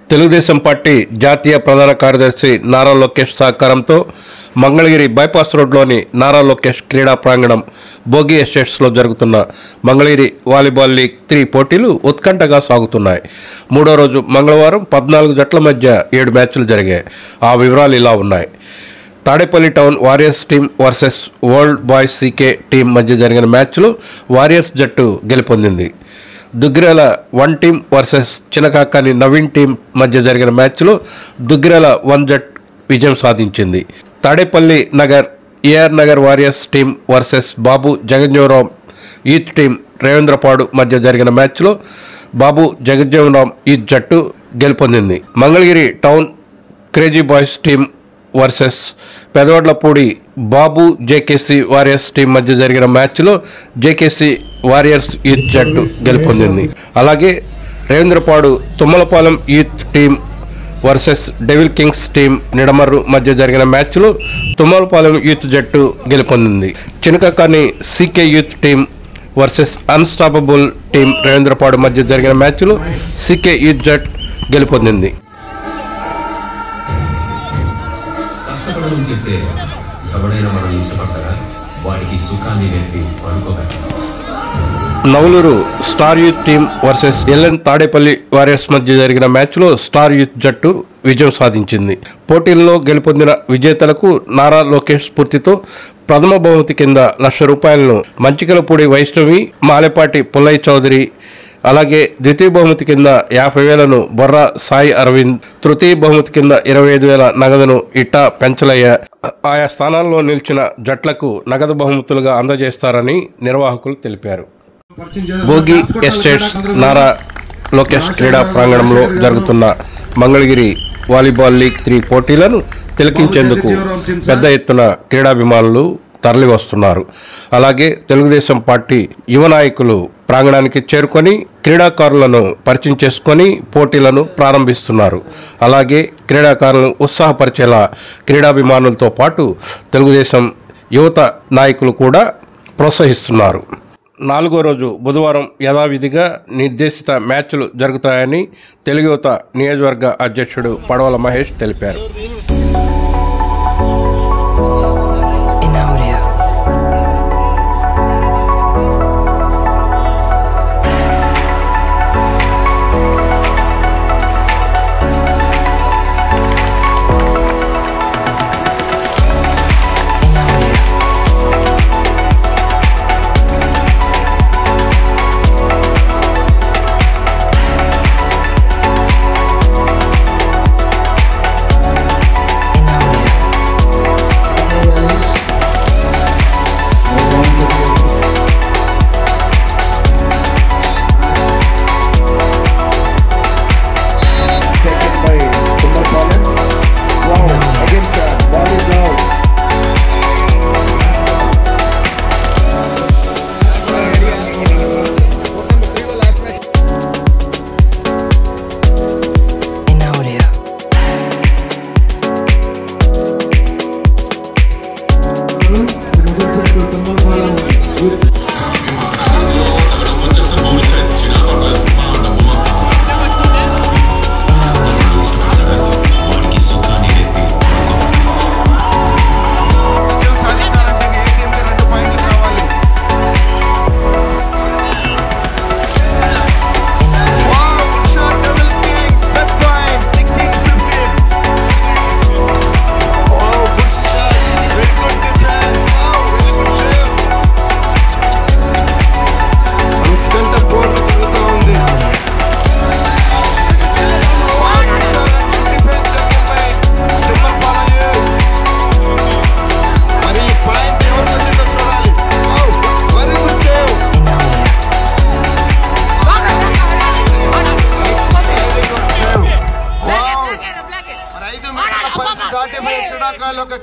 Telugu Desam party జాతీయ ప్రధాన కార్యదర్శి నారా లోకేష్ సహకారంతో మంగళగిరి బైపాస్ రోడ్లోని నారా లోకేష్ క్రీడా ప్రాంగణం భోగి ఎస్టేట్స్లో జరుగుతున్న మంగళగిరి వాలీబాల్ లీగ్ 3 పోటీలు ఉత్కంఠగా సాగుతున్నాయి. మూడో రోజు మంగళవారం 14 జట్ల మధ్య 7 మ్యాచ్లు జరిగాయి. ఆ వివరాలు ఇలా ఉన్నాయి. Tadepalli town warriors team versus world boys CK team మధ్య జరిగిన మ్యాచ్లో వారియర్స్ జట్టు గెలుపొందింది. Duggirala 1 team versus Chinakakani Naveen team మధ్య జరిగిన మ్యాచ్లో దుగ్గిరాల 1 జట్ విజయం సాధించింది. Tadepalli Nagar AR Nagar warriors team versus Babu Jagjivanram youth team Revendrapadu మధ్య జరిగిన మ్యాచ్లో బాబు జగజ్జీవనరామ్ యూత్ జట్టు గెలుపొందింది. Mangalagiri town crazy boys team versus Pedavadlapudi Babu JKC warriors team మధ్య జరిగిన మ్యాచ్లో జేకేసీ వారియర్స్ యూత్ జట్టు గెలుపొందింది. అలాగే Revendrapadu Tummalapalem youth team versus devil kings team Nidamarru మధ్య జరిగిన మ్యాచ్లో తుమ్మలపాలెం యూత్ జట్టు గెలుపొందింది. Chinakakani CK youth team versus unstoppable team Revendrapadu మధ్య జరిగిన మ్యాచ్లో సీకే యూత్ జట్ గెలుపొందింది. Navaluru star youth team versus LN Tadepalli warriors మధ్య జరిగిన మ్యాచ్లో స్టార్ యూత్ జట్టు విజయం సాధించింది. పోటీల్లో గెలుపొందిన విజేతలకు నారా లోకేష్ స్ఫూర్తితో ప్రథమ బహుమతి కింద ₹1,00,000 మంచికలపూడి వైష్ణవి, మాలేపాటి పుల్లయ్య చౌదరి, అలాగే ద్వితీయ బహుమతి కింద 50,000ను బొర్రా సాయి అరవింద్, తృతీయ బహుమతి కింద 25,000 నగదును ఇట్టా పెంచలయ్య ఆయా స్థానాల్లో నిలిచిన జట్లకు నగదు బహుమతులుగా అందజేస్తారని నిర్వాహకులు తెలిపారు. భోగి ఎస్టేట్స్ నారా లోకేష్ క్రీడా ప్రాంగణంలో జరుగుతున్న మంగళగిరి వాలీబాల్ లీగ్ 3 పోటీలను తిలకించేందుకు పెద్ద ఎత్తున క్రీడాభిమానులు తరలి వస్తున్నారు. అలాగే తెలుగుదేశం పార్టీ యువ నాయకులు ప్రాంగణానికి చేరుకొని క్రీడాకారులను పరిచయం చేసుకొని పోటీలను ప్రారంభిస్తున్నారు. అలాగే క్రీడాకారులను ఉత్సాహపరిచేలా క్రీడాభిమానులతో పాటు తెలుగుదేశం యువత నాయకులు కూడా ప్రోత్సహిస్తున్నారు. 4వ రోజు బుధవారం యథావిధిగా నిర్దేశిత మ్యాచ్లు జరుగుతాయని తెలుగు యువత నియోజకవర్గ అధ్యక్షుడు పడవల మహేష్ తెలిపారు.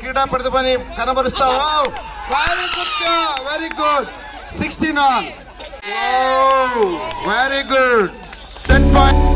క్రీడా ప్రతిభని కనబరుస్తావు. Very good, very good. 16 on. Very good. Set point.